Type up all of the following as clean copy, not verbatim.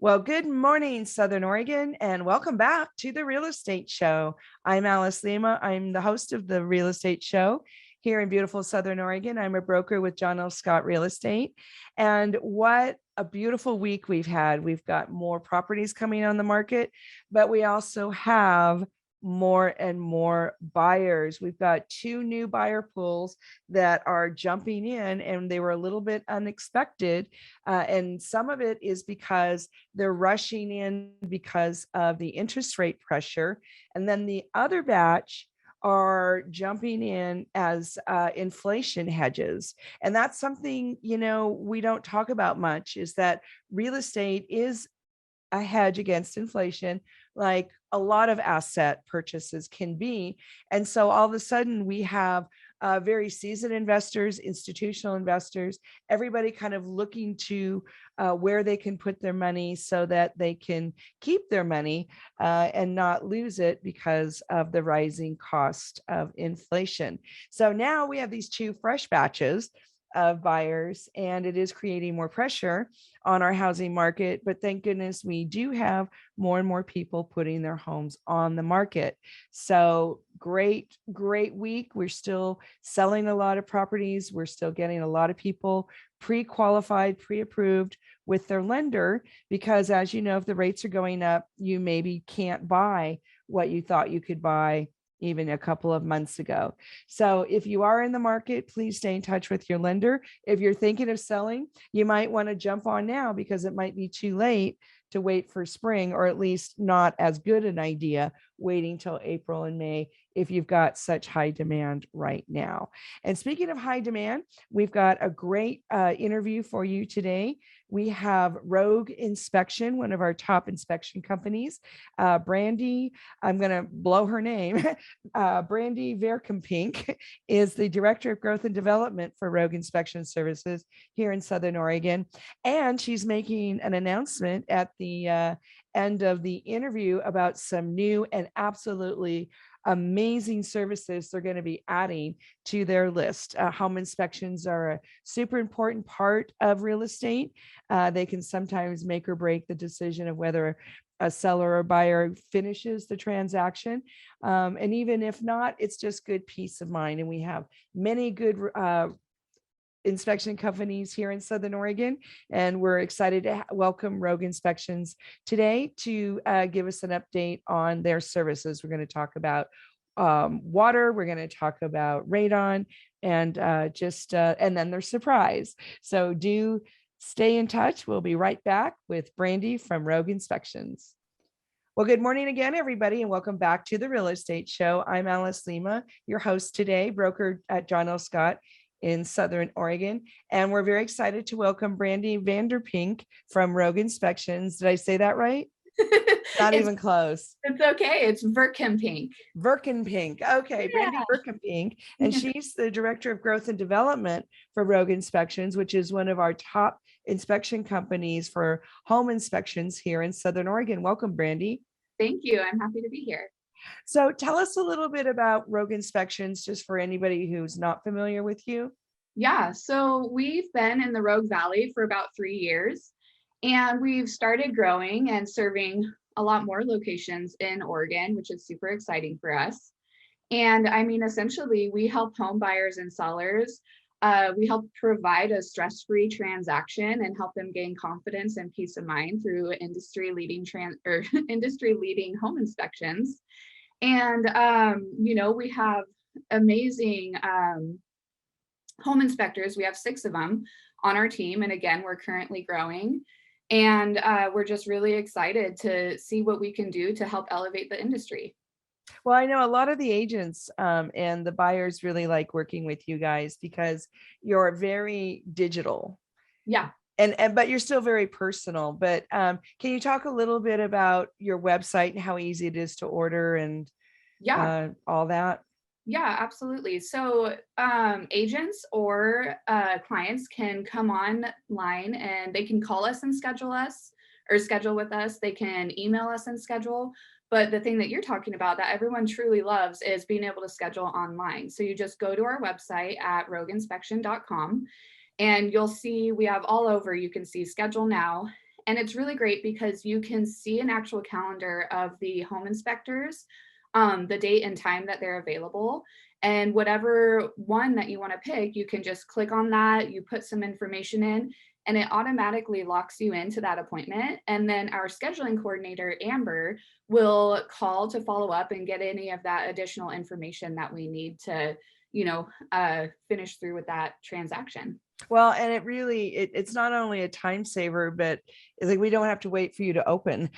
Well, good morning, Southern Oregon, and welcome back to the Real Estate Show. I'm Alice Lema. I'm the host of the Real Estate Show here in beautiful Southern Oregon. I'm a broker with John L. Scott Real Estate. And what a beautiful week we've had. We've got more properties coming on the market, but we also have more and more buyers. We've got two new buyer pools that are jumping in, and they were a little bit unexpected. And some of it is because they're rushing in because of the interest rate pressure. And then the other batch are jumping in as inflation hedges. And that's something, we don't talk about much, is that real estate is a hedge against inflation, like a lot of asset purchases can be. And so all of a sudden we have very seasoned investors, institutional investors, everybody kind of looking to where they can put their money so that they can keep their money and not lose it because of the rising cost of inflation. So now we have these two fresh batches of buyers, and it is creating more pressure on our housing market. But thank goodness we do have more and more people putting their homes on the market. So great week. We're still selling a lot of properties. We're still getting a lot of people pre-qualified, pre-approved with their lender, because as you know, if the rates are going up, you maybe can't buy what you thought you could buy even a couple of months ago. So if you are in the market, please stay in touch with your lender. If you're thinking of selling, you might want to jump on now, because it might be too late to wait for spring, or at least not as good an idea waiting till April and May if you've got such high demand right now. And speaking of high demand, we've got a great interview for you today. We have Rogue Inspection, one of our top inspection companies. Brandi, I'm going to blow her name. Brandi Verkempinck is the Director of Growth and Development for Rogue Inspection Services here in Southern Oregon. And she's making an announcement at the end of the interview about some new and absolutely amazing services they're going to be adding to their list. Home inspections are a super important part of real estate. They can sometimes make or break the decision of whether a seller or buyer finishes the transaction. And even if not, it's just good peace of mind. And we have many good inspection companies here in Southern Oregon, and we're excited to welcome Rogue Inspections today to give us an update on their services. We're going to talk about water, we're going to talk about radon, and and then their surprise. So do stay in touch. We'll be right back with Brandi from Rogue Inspections. Well, good morning again, everybody, and welcome back to the Real Estate Show. I'm Alice Lema, your host today, broker at John L. Scott in Southern Oregon. And we're very excited to welcome Brandi Verkempinck from Rogue Inspections. Did I say that right? Not even close. It's okay. It's Verkempinck. Verkempinck. Okay, yeah. Brandi Verkempinck. And she's the Director of Growth and Development for Rogue Inspections, which is one of our top inspection companies for home inspections here in Southern Oregon. Welcome, Brandi. Thank you. I'm happy to be here. So tell us a little bit about Rogue Inspections, just for anybody who's not familiar with you. Yeah, so we've been in the Rogue Valley for about 3 years, and we've started growing and serving a lot more locations in Oregon, which is super exciting for us. And I mean, essentially, we help home buyers and sellers. We help provide a stress-free transaction and help them gain confidence and peace of mind through industry-leading home inspections. And, we have amazing home inspectors. We have 6 of them on our team. And again, we're currently growing. And we're just really excited to see what we can do to help elevate the industry. Well, I know a lot of the agents and the buyers really like working with you guys because you're very digital. Yeah. But you're still very personal. But can you talk a little bit about your website and how easy it is to order and all that? Yeah, absolutely. So agents or clients can come online and they can call us and schedule with us. They can email us and schedule. But the thing that you're talking about that everyone truly loves is being able to schedule online. So you just go to our website at rogueinspection.com and you'll see we have all over. You can see schedule now. And it's really great because you can see an actual calendar of the home inspectors, the date and time that they're available. And whatever one that you want to pick, you can just click on that, you put some information in, and it automatically locks you into that appointment. And then our scheduling coordinator, Amber, will call to follow up and get any of that additional information that we need to, finish through with that transaction. Well, and it really, it's not only a time saver, but it's like we don't have to wait for you to open.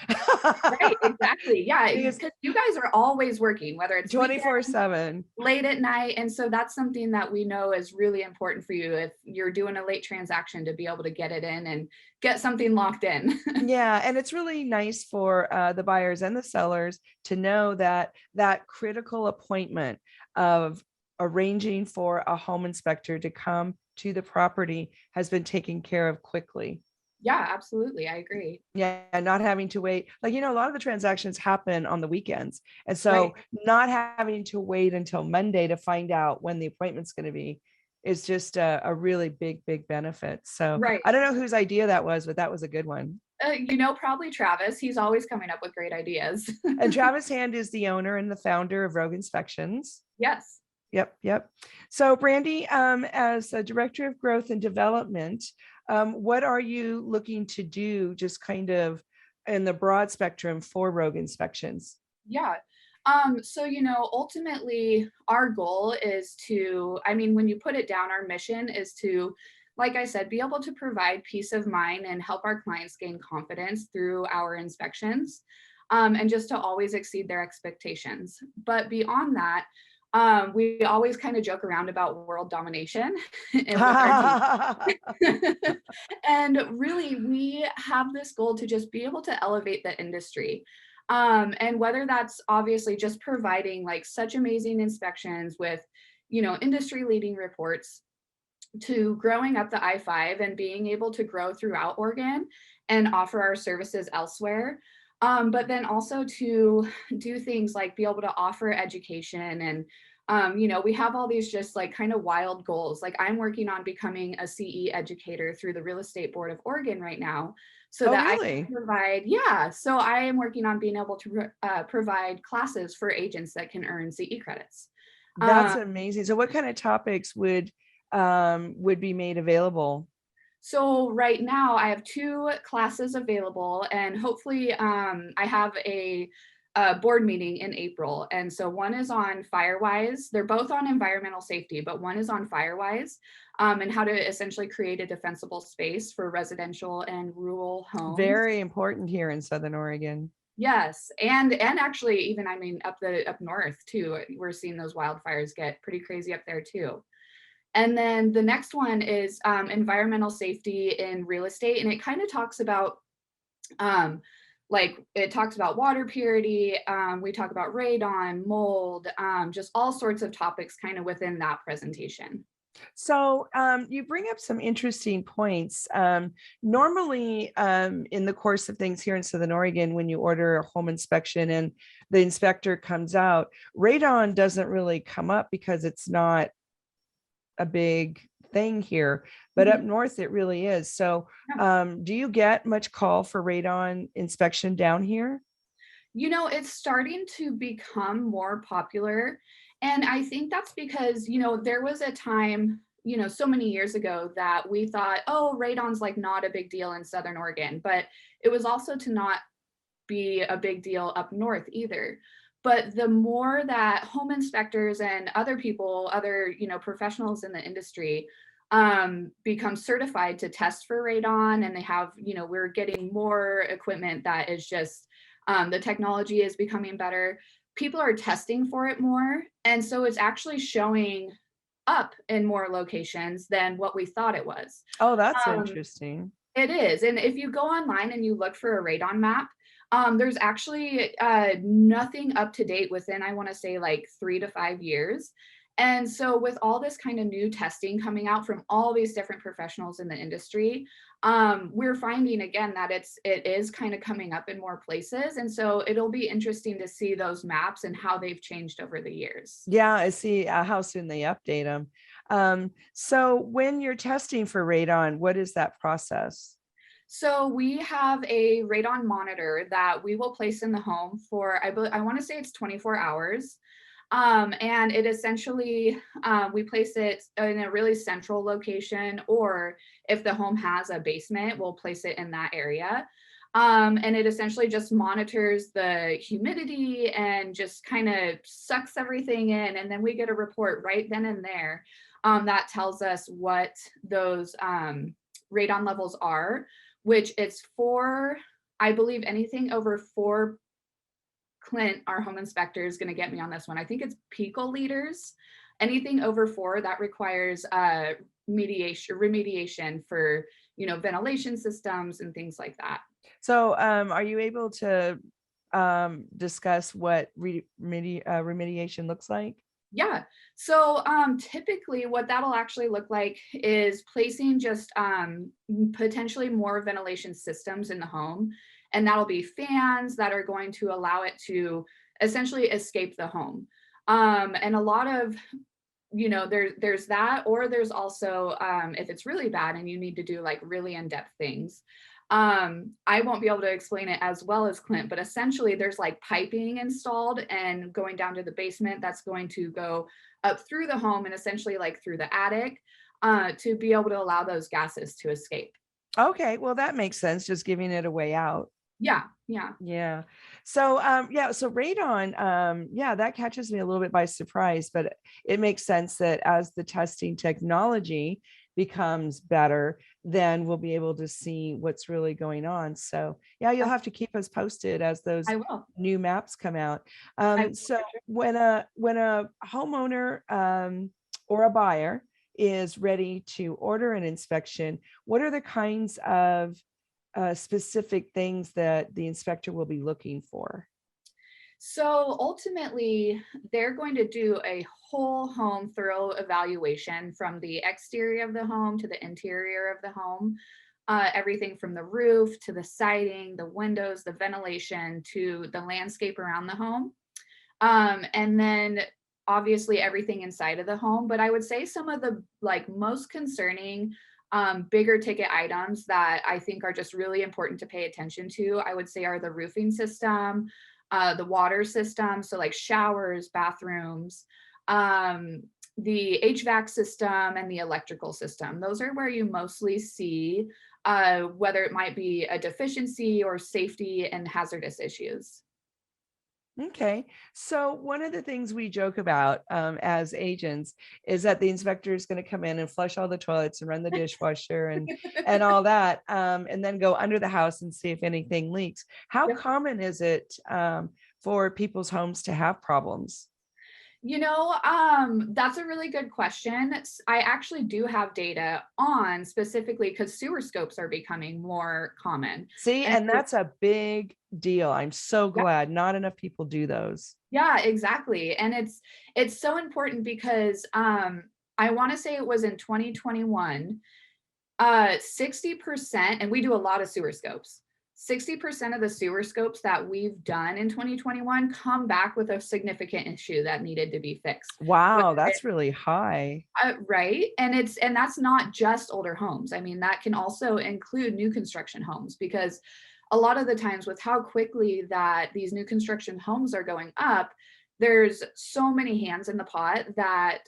Right, exactly. Yeah, Because because you guys are always working, whether it's 24/7. late at night. And so that's something that we know is really important for you if you're doing a late transaction, to be able to get it in and get something locked in. Yeah, and it's really nice for the buyers and the sellers to know that that critical appointment of arranging for a home inspector to come to the property has been taken care of quickly. Yeah, absolutely. I agree. Yeah, not having to wait. Like, a lot of the transactions happen on the weekends. And so Right. not having to wait until Monday to find out when the appointment's going to be is just a really big benefit. So Right. I don't know whose idea that was, but that was a good one. Probably Travis. He's always coming up with great ideas. And Travis Hand is the owner and the founder of Rogue Inspections. Yes. Yep. So Brandi, as a director of growth and development, what are you looking to do just kind of in the broad spectrum for Rogue Inspections? Yeah. So, ultimately our goal is to, when you put it down, our mission is to, like I said, be able to provide peace of mind and help our clients gain confidence through our inspections, and just to always exceed their expectations. But beyond that, we always kind of joke around about world domination with our team. And really, we have this goal to just be able to elevate the industry. And whether that's obviously just providing like such amazing inspections with, industry leading reports, to growing up the I-5 and being able to grow throughout Oregon and offer our services elsewhere. But then also to do things like be able to offer education and we have all these just like kind of wild goals. Like I'm working on becoming a CE educator through the Real Estate Board of Oregon right now, so that really? I can provide, so I am working on being able to provide classes for agents that can earn CE credits. That's amazing. So what kind of topics would be made available? So right now I have 2 classes available, and hopefully I have a board meeting in April. And so one is on Firewise. They're both on environmental safety, but one is on Firewise, and how to essentially create a defensible space for residential and rural homes. Very important here in Southern Oregon. Yes, and actually even up north too. We're seeing those wildfires get pretty crazy up there too. And then the next one is environmental safety in real estate. And it kind of talks about, it talks about water purity. We talk about radon, mold, just all sorts of topics kind of within that presentation. So you bring up some interesting points. Normally, in the course of things here in Southern Oregon, when you order a home inspection and the inspector comes out, radon doesn't really come up because it's not a big thing here, but up north it really is. So do you get much call for radon inspection down here? It's starting to become more popular, and I think that's because there was a time so many years ago that we thought, oh, radon's like not a big deal in Southern Oregon, but it was also to not be a big deal up north either. But the more that home inspectors and other people, other professionals in the industry become certified to test for radon, and they have, we're getting more equipment that is just, the technology is becoming better. People are testing for it more. And so it's actually showing up in more locations than what we thought it was. Oh, that's interesting. It is. And if you go online and you look for a radon map, there's actually nothing up to date within, I want to say, like 3 to 5 years. And so with all this kind of new testing coming out from all these different professionals in the industry, we're finding again that it is kind of coming up in more places. And so it'll be interesting to see those maps and how they've changed over the years. Yeah, I see how soon they update them. So when you're testing for radon, what is that process? So we have a radon monitor that we will place in the home for, I want to say it's 24 hours. And it essentially, we place it in a really central location, or if the home has a basement, we'll place it in that area. And it essentially just monitors the humidity and just kind of sucks everything in. And then we get a report right then and there that tells us what those radon levels are, which it's for, I believe anything over 4, Clint, our home inspector, is going to get me on this one. I think it's picoliters. Anything over 4 that requires remediation for, ventilation systems and things like that. So are you able to discuss what remediation looks like? Yeah. So typically what that'll actually look like is placing just potentially more ventilation systems in the home. And that'll be fans that are going to allow it to essentially escape the home. And a lot of, there's that, or there's also, if it's really bad and you need to do like really in-depth things, I won't be able to explain it as well as Clint, but essentially there's like piping installed and going down to the basement that's going to go up through the home and essentially like through the attic to be able to allow those gases to escape. Okay, well, that makes sense, just giving it a way out. Yeah. Yeah. So so radon, that catches me a little bit by surprise, but it makes sense that as the testing technology becomes better, then we'll be able to see what's really going on. So yeah, you'll have to keep us posted as those I will. new maps come out. So Sure. when a homeowner or a buyer is ready to order an inspection, what are the kinds of specific things that the inspector will be looking for? So ultimately, they're going to do a whole home thorough evaluation from the exterior of the home to the interior of the home. Everything from the roof to the siding, the windows, the ventilation, to the landscape around the home. And then obviously everything inside of the home. But I would say some of the like most concerning bigger ticket items that I think are just really important to pay attention to, I would say, are the roofing system, the water system, so like showers, bathrooms, the HVAC system, and the electrical system. Those are where you mostly see whether it might be a deficiency or safety and hazardous issues. Okay, so one of the things we joke about as agents is that the inspector is going to come in and flush all the toilets and run the dishwasher and all that, and then go under the house and see if anything leaks. How Yep. common is it for people's homes to have problems? That's a really good question. I actually do have data on specifically because sewer scopes are becoming more common. See, And and that's a big deal. I'm so yeah, glad not enough people do those. yeah, exactly. And it's so important because I want to say it was in 2021, 60%, and we do a lot of sewer scopes. 60% of the sewer scopes that we've done in 2021 come back with a significant issue that needed to be fixed. Wow, that's really high. Right. And that's not just older homes. I mean, that can also include new construction homes, because a lot of the times with how quickly that these new construction homes are going up, there's so many hands in the pot that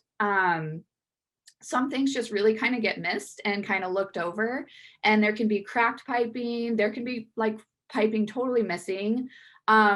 some things just really kind of get missed and kind of looked over. And there can be cracked piping, there can be like piping totally missing,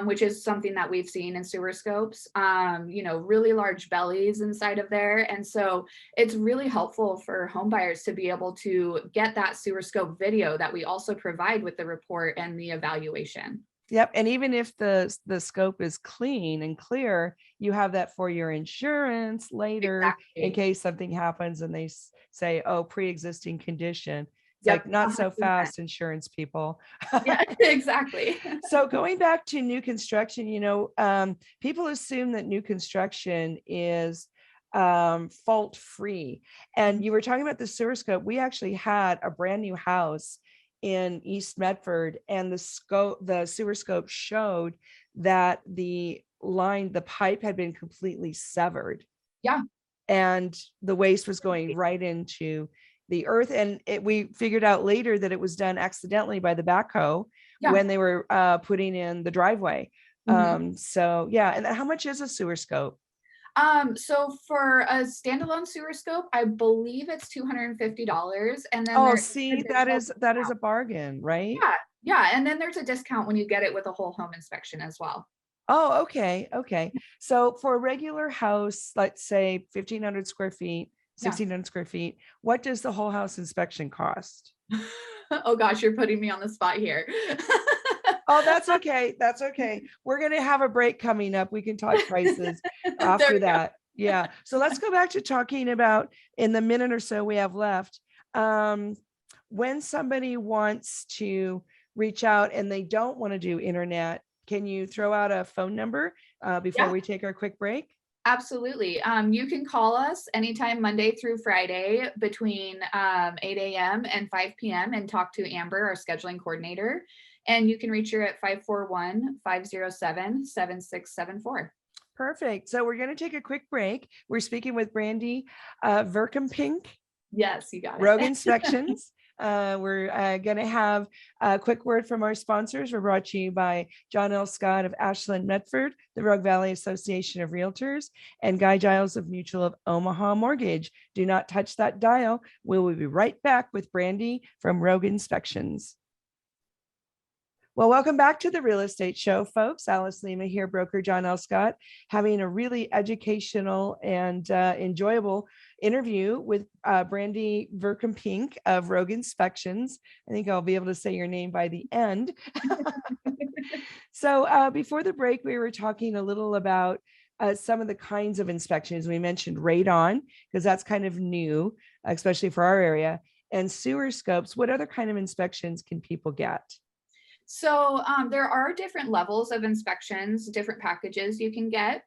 which is something that we've seen in sewer scopes, really large bellies inside of there. And so it's really helpful for home buyers to be able to get that sewer scope video that we also provide with the report and the evaluation. Yep. And even if the scope is clean and clear, you have that for your insurance later in Exactly. case something happens and they say, oh, pre-existing condition. It's Yep. like, not so 100%. fast, insurance people. Yeah, exactly. So going back to new construction, people assume that new construction is fault free. And you were talking about the sewer scope. We actually had a brand new house in East Medford, and the sewer scope showed that the pipe had been completely severed, Yeah. and the waste was going right into the earth. And we figured out later that it was done accidentally by the backhoe Yeah. when they were putting in the driveway. So yeah. And how much is a sewer scope? So for a standalone sewer scope, I believe it's $250. And then Oh, there's see, that is a bargain, right? yeah, yeah. And then there's a discount when you get it with a whole home inspection as well. Oh, okay. Okay. So for a regular house, let's say 1,500 square feet, Yeah. 1,600 square feet, what does the whole house inspection cost? Oh gosh, you're putting me on the spot here. Oh, that's okay. That's okay. We're going to have a break coming up. We can talk prices after that. Yeah. So let's go back to talking about, in the minute or so we have left, when somebody wants to reach out and they don't want to do internet, can you throw out a phone number before we take our quick break? Absolutely. You can call us anytime Monday through Friday between 8 a.m. and 5 p.m. and talk to Amber, our scheduling coordinator. And you can reach her at 541-507-7674. Perfect. So we're going to take a quick break. We're speaking with Brandi Verkempinck. Yes, you got it. Rogue Inspections. We're going to have a quick word from our sponsors. We're brought to you by John L. Scott of Ashland, Medford, the Rogue Valley Association of Realtors, and Guy Giles of Mutual of Omaha Mortgage. Do not touch that dial. We will be right back with Brandi from Rogue Inspections. Well, welcome back to the Real Estate Show, folks. Alice Lema here, broker John L. Scott, having a really educational and enjoyable interview with Brandi Verkempinck of Rogue Inspections. I think I'll be able to say your name by the end. So before the break, we were talking a little about some of the kinds of inspections. We mentioned radon, because that's kind of new, especially for our area, and sewer scopes. What other kind of inspections can people get? So there are different levels of inspections, different packages you can get.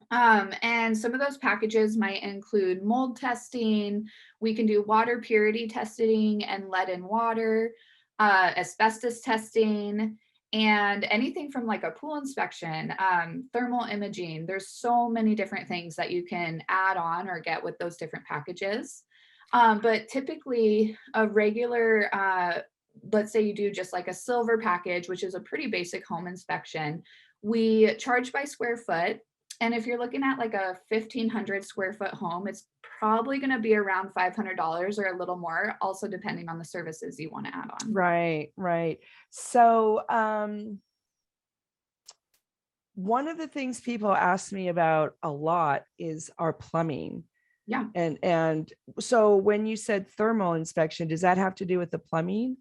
And some of those packages might include mold testing. We can do water purity testing and lead in water, asbestos testing, and anything from like a pool inspection, thermal imaging. There's so many different things that you can add on or get with those different packages. But typically a regular, let's say you do just like a silver package, which is a pretty basic home inspection, we charge by square foot. And if you're looking at like a 1,500 square foot home, it's probably going to be around $500 or a little more, also depending on the services you want to add on. Right, right. So one of the things people ask me about a lot is our plumbing. Yeah. And so when you said thermal inspection, does that have to do with the plumbing?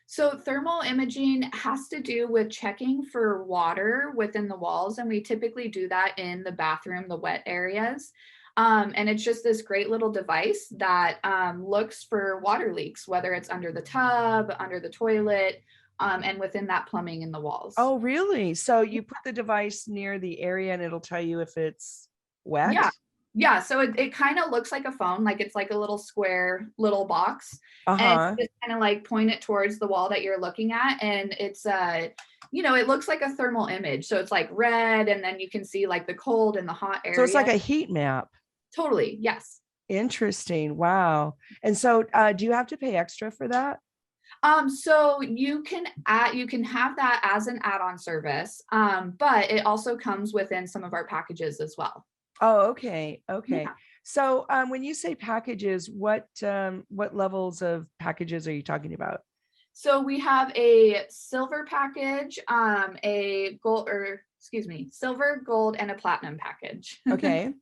So thermal imaging has to do with checking for water within the walls. And we typically do that in the bathroom, the wet areas. And it's just this great little device that looks for water leaks, whether it's under the tub, under the toilet, and within that plumbing in the walls. Oh, really? So you put the device near the area and it'll tell you if it's wet? Yeah. Yeah, so it kind of looks like a phone, like it's like a little square little box, and you just kind of like point it towards the wall that you're looking at, and it's it looks like a thermal image. So it's like red, and then you can see like the cold and the hot area. So it's like a heat map. Totally, yes. Interesting. Wow. And so do you have to pay extra for that? So you can have that as an add-on service, but it also comes within some of our packages as well. Oh, okay. Okay. Yeah. So when you say packages, what levels of packages are you talking about? So we have a silver package, silver, gold, and a platinum package. Okay.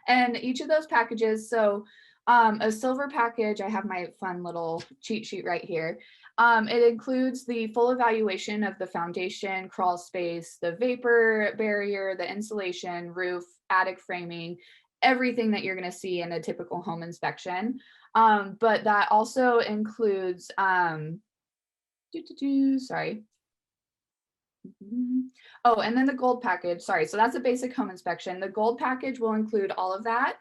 And each of those packages, so a silver package, I have my fun little cheat sheet right here. It includes the full evaluation of the foundation, crawl space, the vapor barrier, the insulation, roof, attic framing, everything that you're going to see in a typical home inspection. But that also includes, sorry. Oh, and then the gold package, sorry. So that's a basic home inspection. The gold package will include all of that.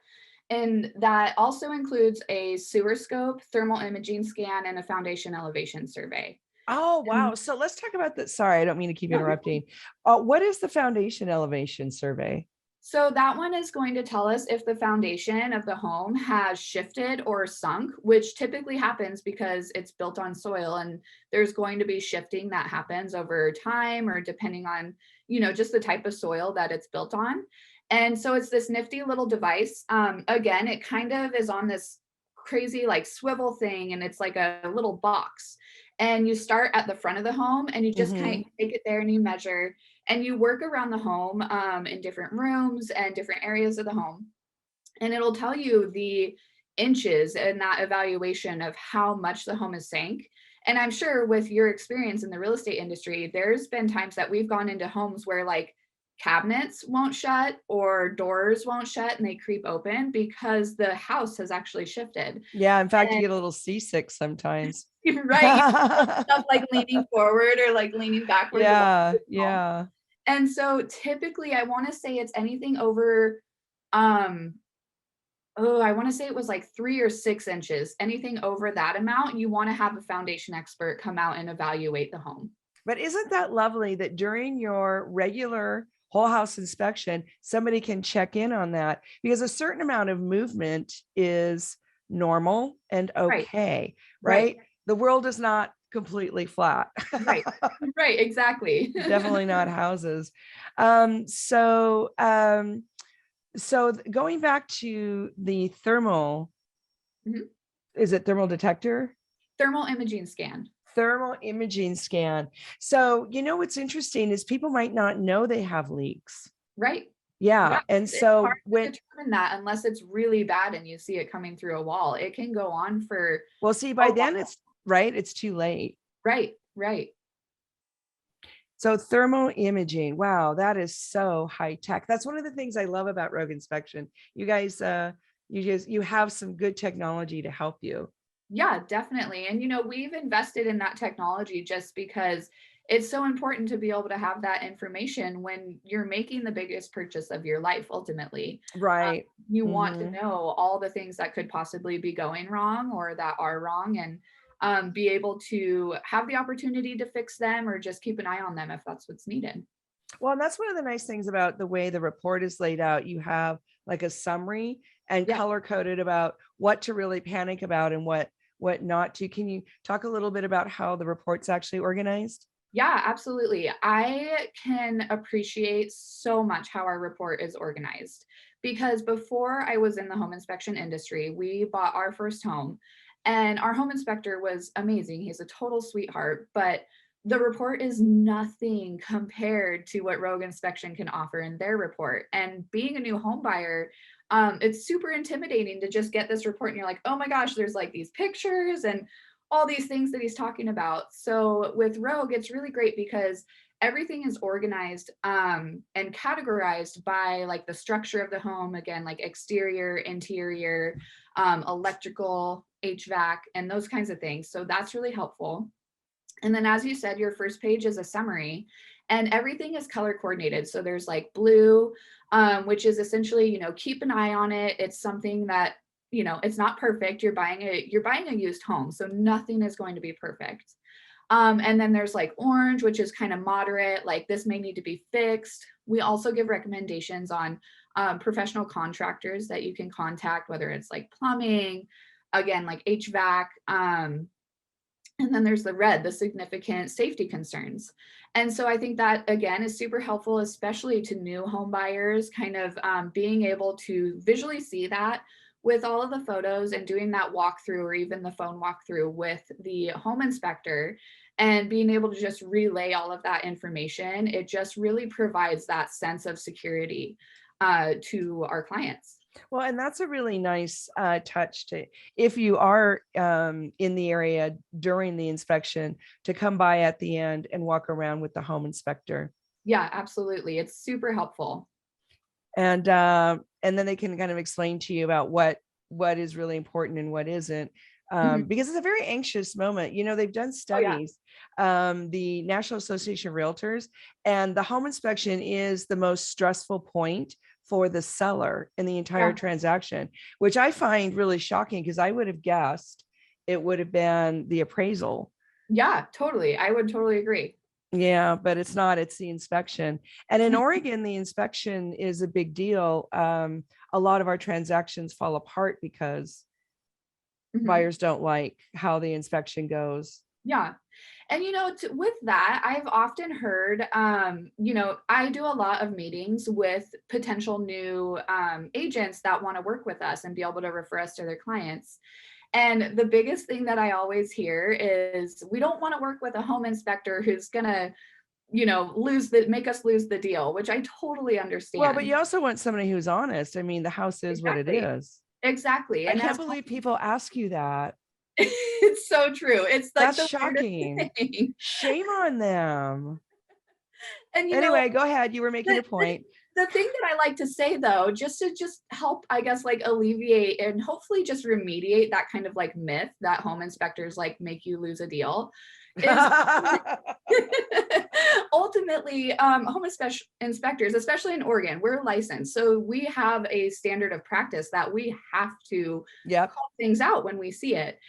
And that also includes a sewer scope, thermal imaging scan, and a foundation elevation survey. Oh, wow. So let's talk about that. Sorry, I don't mean to keep interrupting. What is the foundation elevation survey? So that one is going to tell us if the foundation of the home has shifted or sunk, which typically happens because it's built on soil, and there's going to be shifting that happens over time or depending on, just the type of soil that it's built on. And so it's this nifty little device. Again, it kind of is on this crazy like swivel thing, and it's like a little box. And you start at the front of the home and you just kind of take it there and you measure and you work around the home in different rooms and different areas of the home. And it'll tell you the inches in that evaluation of how much the home has sank. And I'm sure with your experience in the real estate industry, there's been times that we've gone into homes where like cabinets won't shut or doors won't shut and they creep open because the house has actually shifted. Yeah. In fact, you And get a little seasick sometimes. right, stuff like leaning forward or like leaning backward. Yeah. Yeah. And so typically I want to say it's anything over, I want to say it was like 3 or 6 inches. Anything over that amount, you want to have a foundation expert come out and evaluate the home. But isn't that lovely that during your regular whole house inspection, somebody can check in on that, because a certain amount of movement is normal and okay, right? The world is not completely flat. Right, exactly. Definitely not houses. So going back to the thermal, is it thermal detector? Thermal imaging scan. Thermal imaging scan. So, what's interesting is people might not know they have leaks. Right. Yeah. And it's so hard to determine that unless it's really bad and you see it coming through a wall, it can go on for. Well, see, by then it's right. It's too late. Right. So thermal imaging. Wow. That is so high tech. That's one of the things I love about Rogue Inspection. You guys, you have some good technology to help you. Yeah, definitely. And, we've invested in that technology just because it's so important to be able to have that information when you're making the biggest purchase of your life, ultimately. Right. You want to know all the things that could possibly be going wrong or that are wrong, and be able to have the opportunity to fix them or just keep an eye on them if that's what's needed. Well, and that's one of the nice things about the way the report is laid out. You have like a summary and color coded about what to really panic about and what not to. Can you talk a little bit about how the report's actually organized? Yeah, absolutely. I can appreciate so much how our report is organized, because before I was in the home inspection industry, we bought our first home and our home inspector was amazing. He's a total sweetheart, but the report is nothing compared to what Rogue Inspection can offer in their report. And being a new home buyer, it's super intimidating to just get this report and you're like, oh my gosh, there's like these pictures and all these things that he's talking about. So with Rogue, it's really great because everything is organized and categorized by like the structure of the home, again, like exterior, interior, electrical, HVAC, and those kinds of things. So that's really helpful. And then, as you said, your first page is a summary and everything is color coordinated. So there's like blue, which is essentially, keep an eye on it. It's something that, it's not perfect. You're buying a used home. So nothing is going to be perfect. And then there's like orange, which is kind of moderate, like this may need to be fixed. We also give recommendations on professional contractors that you can contact, whether it's like plumbing, again, like HVAC. And then there's the red, the significant safety concerns. And so I think that, again, is super helpful, especially to new home buyers, kind of being able to visually see that with all of the photos and doing that walkthrough or even the phone walkthrough with the home inspector and being able to just relay all of that information. It just really provides that sense of security to our clients. Well, and that's a really nice touch to, if you are in the area during the inspection, to come by at the end and walk around with the home inspector. Yeah, absolutely. It's super helpful. And then they can kind of explain to you about what is really important and what isn't. Because it's a very anxious moment. They've done studies, the National Association of Realtors, and the home inspection is the most stressful point for the seller in the entire transaction, which I find really shocking because I would have guessed it would have been the appraisal. Yeah, totally. I would totally agree. Yeah, but it's not, it's the inspection. And in Oregon, the inspection is a big deal. A lot of our transactions fall apart because Mhm. buyers don't like how the inspection goes. Yeah. And with that, I've often heard, I do a lot of meetings with potential new agents that want to work with us and be able to refer us to their clients. And the biggest thing that I always hear is we don't want to work with a home inspector who's gonna, make us lose the deal, which I totally Well, but understand. you also want somebody who's honest. I mean, the house is what it Exactly. is. Exactly. I And can't as believe people ask you that. it's so true. It's like That's the weirdest shocking. thing. Shame on them. And Anyway, go ahead. You were making the, a point. the thing that I like to say though, just to help, I guess, like alleviate and hopefully just remediate that kind of like myth that home inspectors like make you lose a deal is ultimately inspectors, especially in Oregon, we're licensed. So we have a standard of practice that we have to Yep. call things out when we see it.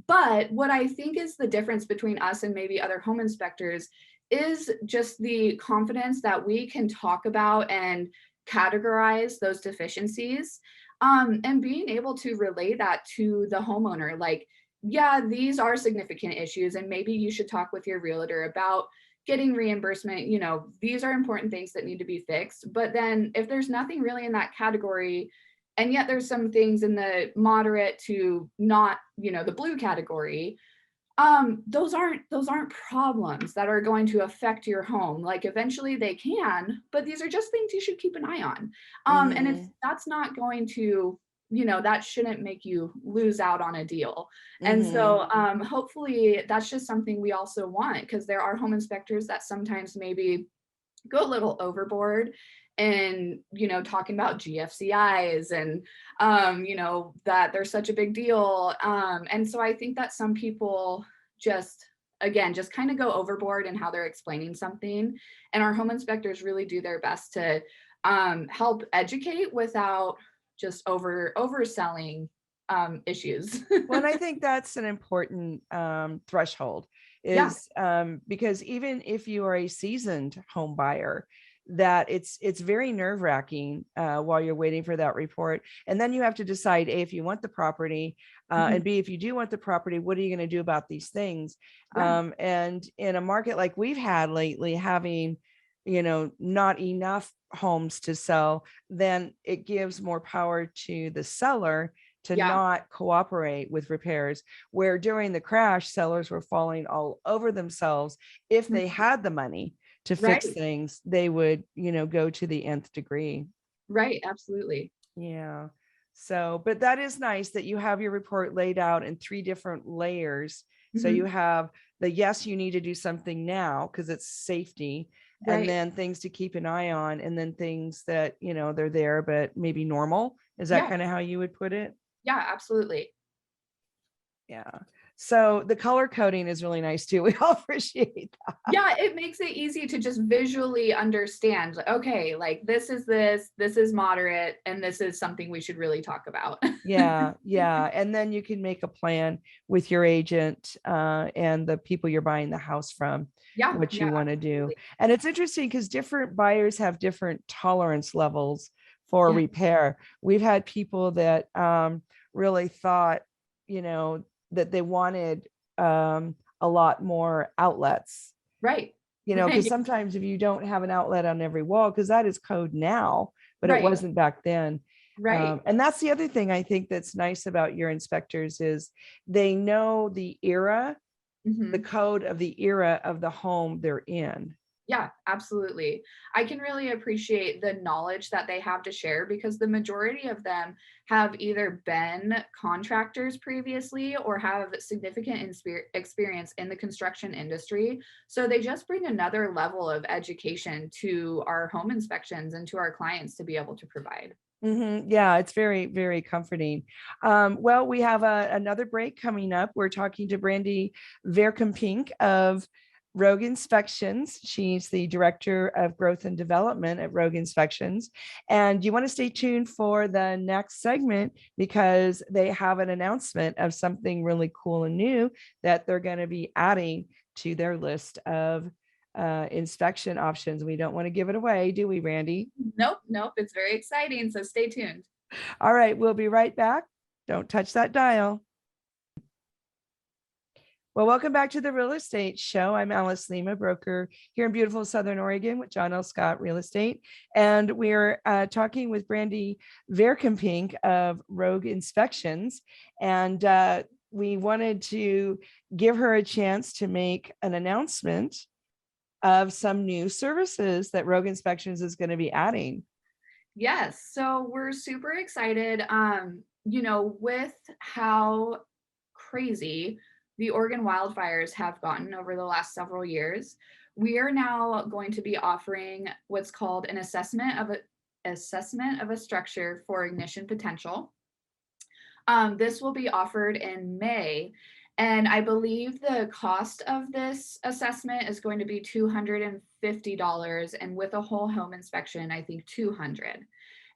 But what I think is the difference between us and maybe other home inspectors is just the confidence that we can talk about and categorize those deficiencies, and being able to relay that to the homeowner. Like, yeah, these are significant issues, and maybe you should talk with your realtor about getting reimbursement. These are important things that need to be fixed. But then if there's nothing really in that category, and yet there's some things in the moderate to not, the blue category, those aren't problems that are going to affect your home. Like eventually they can, but these are just things you should keep an eye on. And if Mm-hmm. that's not going to, that shouldn't make you lose out on a deal. And Mm-hmm. so hopefully that's just something we also want, because there are home inspectors that sometimes maybe go a little overboard and talking about GFCIs and that they're such a big deal, and so I think that some people just again just kind of go overboard in how they're explaining something, and our home inspectors really do their best to help educate without just overselling issues. Well, and I think that's an important threshold Yeah. is because even if you are a seasoned home buyer, that it's very nerve wracking while you're waiting for that report. And then you have to decide A, if you want the property, and Mhm. B, if you do want the property, what are you going to do about these things? Yeah. And in a market like we've had lately, having not enough homes to sell, then it gives more power to the seller to Yeah. not cooperate with repairs, where during the crash, sellers were falling all over themselves. If Mhm. they had the money to fix Right. things, they would, go to the nth degree. Right. Absolutely. Yeah. So, but that is nice that you have your report laid out in 3 different layers. So you Mhm. have the yes, you need to do something now because it's safety, and Right. then things to keep an eye on, and then things that, they're there, but maybe normal. Is that Yeah. kind of how you would put it? Yeah. Absolutely. Yeah. So the color coding is really nice too. We all appreciate that. Yeah, it makes it easy to just visually understand, like, okay, like this is moderate, and this is something we should really talk about. Yeah. Yeah. And then you can make a plan with your agent and the people you're buying the house from, Yeah, what yeah, you want to do. absolutely. And it's interesting because different buyers have different tolerance levels for Yeah, repair. We've had people that really thought, you know, that they wanted a lot more outlets, right. because Right. sometimes if you don't have an outlet on every wall, because that is code now, but it Right. wasn't back then. Right. And that's the other thing I think that's nice about your inspectors is they know the era, the Mhm. code of the era of the home they're in. Yeah, absolutely. I can really appreciate the knowledge that they have to share, because the majority of them have either been contractors previously or have significant experience in the construction industry. So they just bring another level of education to our home inspections and to our clients to be able to provide. Yeah, it's very, very comforting. Well, we have another break coming up. We're talking to Brandi Verkempinck of Rogue Inspections. She's the Director of Growth and Development at Rogue Inspections. And you want to stay tuned for the next segment because they have an announcement of something really cool and new that they're going to be adding to their list of inspection options. We don't want to give it away, do we, Randy? Nope, nope. It's very exciting. So stay tuned. All right, we'll be right back. Don't touch that dial. Well, welcome back to the Real Estate Show. I'm Alice Lema, broker here in beautiful Southern Oregon with John L. Scott Real Estate. And we're talking with Brandi Verkempinck of Rogue Inspections. And we wanted to give her a chance to make an announcement of some new services that Rogue Inspections is going to be adding. Yes. So we're super excited, with how crazy the Oregon wildfires have gotten over the last several years. We are now going to be offering what's called an assessment of a structure for ignition potential. This will be offered in May, and I believe the cost of this assessment is going to be $250, and with a whole home inspection, I think $200.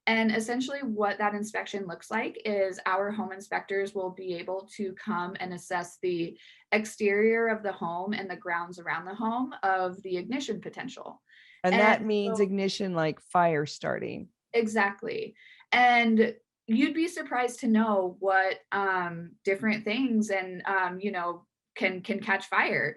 And essentially what that inspection looks like is our home inspectors will be able to come and assess the exterior of the home and the grounds around the home of the ignition potential. And that means ignition, like fire starting. Exactly. And you'd be surprised to know what different things and can catch fire.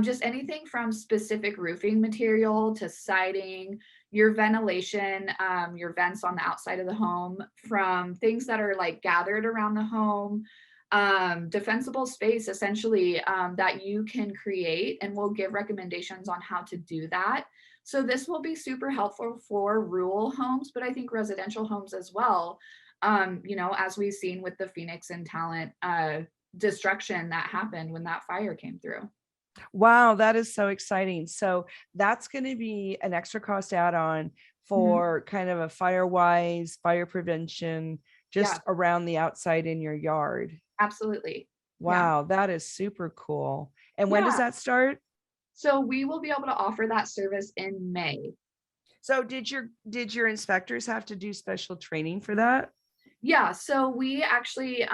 Just anything from specific roofing material to siding, your ventilation, your vents on the outside of the home, from things that are like gathered around the home, defensible space essentially that you can create, and we'll give recommendations on how to do that. So this will be super helpful for rural homes, but I think residential homes as well. As we've seen with the Phoenix and Talent destruction that happened when that fire came through. Wow, that is so exciting. So that's going to be an extra cost add-on for kind of a fire-wise fire prevention just around the outside in your yard. Absolutely. Wow, that is super cool. And when does that start? So we will be able to offer that service in May. So did your inspectors have to do special training for that? Yeah, so we actually,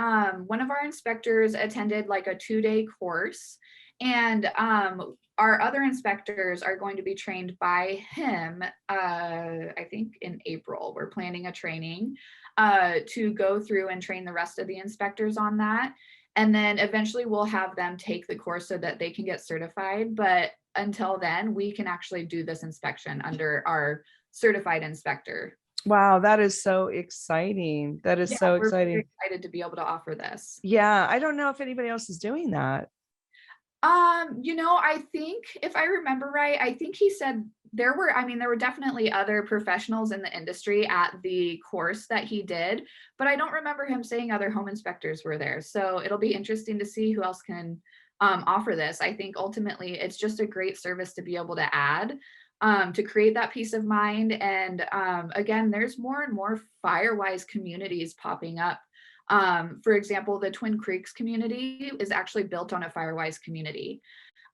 one of our inspectors attended like a 2-day course, and our other inspectors are going to be trained by him, I think in April. We're planning a training to go through and train the rest of the inspectors on that. And then eventually we'll have them take the course so that they can get certified. But until then, we can actually do this inspection under our certified inspector. Wow, that is so exciting. That is so exciting. We're excited to be able to offer this. Yeah, I don't know if anybody else is doing that. I think if I remember right, I think he said there were definitely other professionals in the industry at the course that he did, but I don't remember him saying other home inspectors were there. So it'll be interesting to see who else can offer this. I think ultimately it's just a great service to be able to add. To create that peace of mind. And again, there's more and more Firewise communities popping up. For example, the Twin Creeks community is actually built on a Firewise community.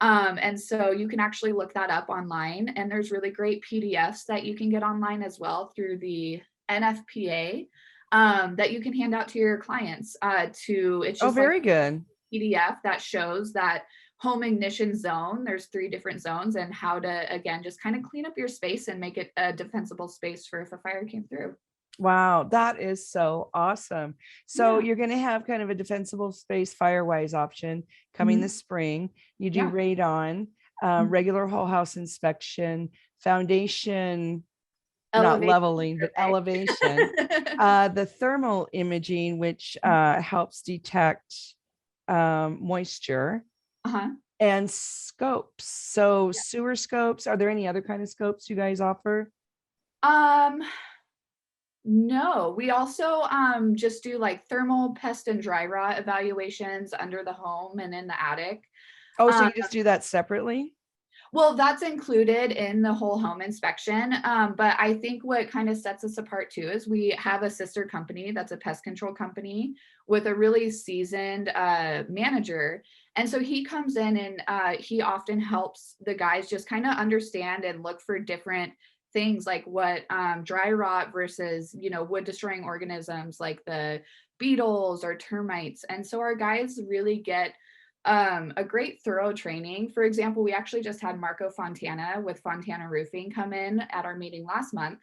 And so you can actually look that up online, and there's really great PDFs that you can get online as well through the NFPA that you can hand out to your clients it's just very good PDF that shows that home ignition zone. There's 3 different zones, and how to, again, just kind of clean up your space and make it a defensible space for if a fire came through. Wow, that is so awesome. So you're going to have kind of a defensible space Firewise option coming this spring. You do radon, regular whole house inspection, foundation, not leveling, but elevation, the thermal imaging, which helps detect moisture. And scopes. So sewer scopes. Are there any other kind of scopes you guys offer? No, we also just do like thermal, pest, and dry rot evaluations under the home and in the attic. Oh, so you just do that separately? Well, that's included in the whole home inspection. But I think what kind of sets us apart too is we have a sister company that's a pest control company with a really seasoned manager. And so he comes in and he often helps the guys just kind of understand and look for different things like what dry rot versus, wood destroying organisms like the beetles or termites. And so our guys really get a great thorough training. For example, we actually just had Marco Fontana with Fontana Roofing come in at our meeting last month,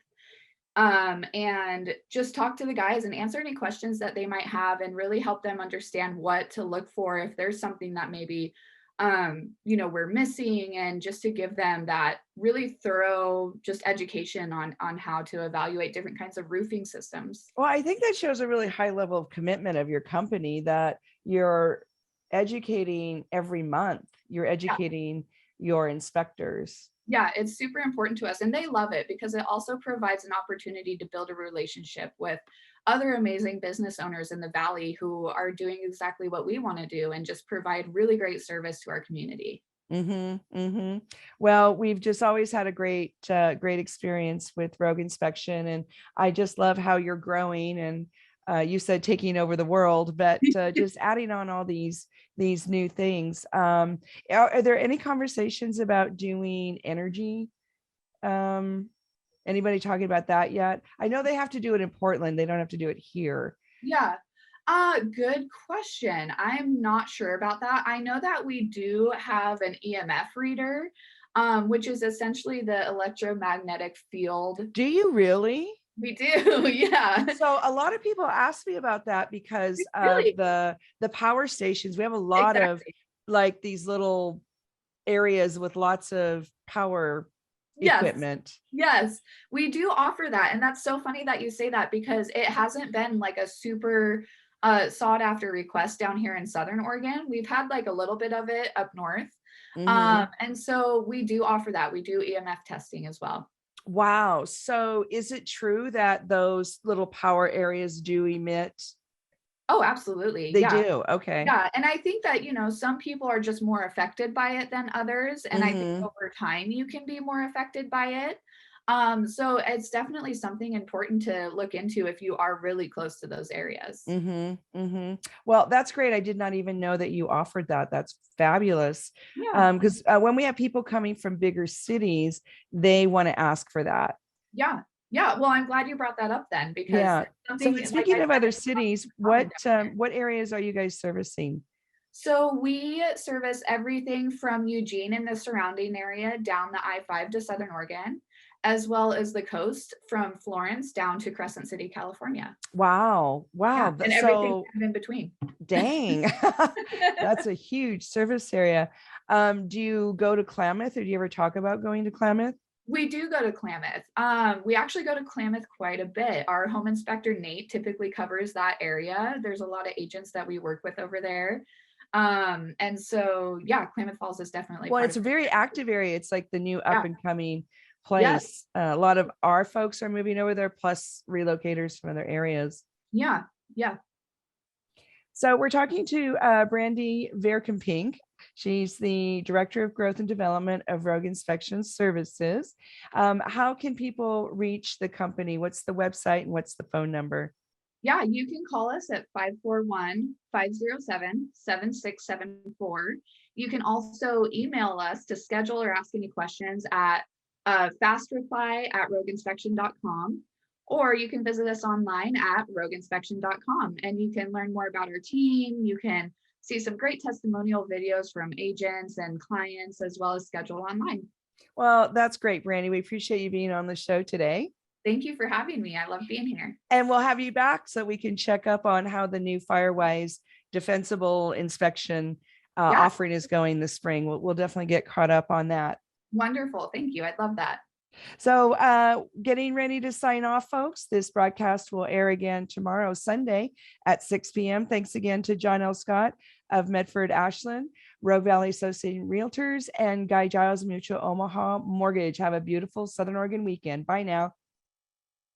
and just talk to the guys and answer any questions that they might have and really help them understand what to look for if there's something that maybe we're missing, and just to give them that really thorough just education on how to evaluate different kinds of roofing systems. Well, I think that shows a really high level of commitment of your company, that you're educating every month. You're educating your inspectors. Yeah, it's super important to us, and they love it because it also provides an opportunity to build a relationship with other amazing business owners in the Valley who are doing exactly what we want to do and just provide really great service to our community. Well, we've just always had a great experience with Rogue Inspection, and I just love how you're growing. And you said taking over the world, but just adding on all these new things. Are there any conversations about doing energy? Anybody talking about that yet? I know they have to do it in Portland. They don't have to do it here. Yeah. Good question. I'm not sure about that. I know that we do have an EMF reader, which is essentially the electromagnetic field. Do you really? We do, yeah. So a lot of people ask me about that because of the power stations. We have a lot of like these little areas with lots of power equipment. Yes, we do offer that. And that's so funny that you say that, because it hasn't been like a super sought after request down here in Southern Oregon. We've had like a little bit of it up north. And so we do offer that. We do EMF testing as well. Wow. So is it true that those little power areas do emit? Oh, absolutely. They do. Okay. Yeah. And I think that, some people are just more affected by it than others. And I think over time you can be more affected by it. So it's definitely something important to look into if you are really close to those areas. Well, that's great. I did not even know that you offered that. That's fabulous. Yeah. Because when we have people coming from bigger cities, they want to ask for that. Yeah. Yeah. Well, I'm glad you brought that up then, because so speaking of other cities, what areas are you guys servicing? So we service everything from Eugene and the surrounding area down the I-5 to Southern Oregon, as well as the coast from Florence down to Crescent City, California. Wow. Yeah, and everything in between. Dang, that's a huge service area. Do you go to Klamath, or do you ever talk about going to Klamath? We do go to Klamath. We actually go to Klamath quite a bit. Our home inspector, Nate, typically covers that area. There's a lot of agents that we work with over there. And so, yeah, Klamath Falls is definitely. Well, it's a very active area. It's like the new up and coming place. Yes. A lot of our folks are moving over there, plus relocators from other areas. Yeah. Yeah. So we're talking to Brandi Verkempinck. She's the Director of Growth and Development of Rogue Inspection Services. How can people reach the company? What's the website and what's the phone number? Yeah, you can call us at 541-507-7674. You can also email us to schedule or ask any questions at fastreply@rogueinspection.com. Or you can visit us online at rogueinspection.com, and you can learn more about our team. You can see some great testimonial videos from agents and clients, as well as schedule online. Well, that's great, Brandi. We appreciate you being on the show today. Thank you for having me. I love being here. And we'll have you back so we can check up on how the new Firewise defensible inspection offering is going this spring. We'll definitely get caught up on that. Wonderful. Thank you. I'd love that. So getting ready to sign off, folks. This broadcast will air again tomorrow, Sunday at 6 p.m. Thanks again to John L. Scott of Medford, Ashland, Rogue Valley Associated Realtors, and Guy Giles Mutual Omaha Mortgage. Have a beautiful Southern Oregon weekend. Bye now.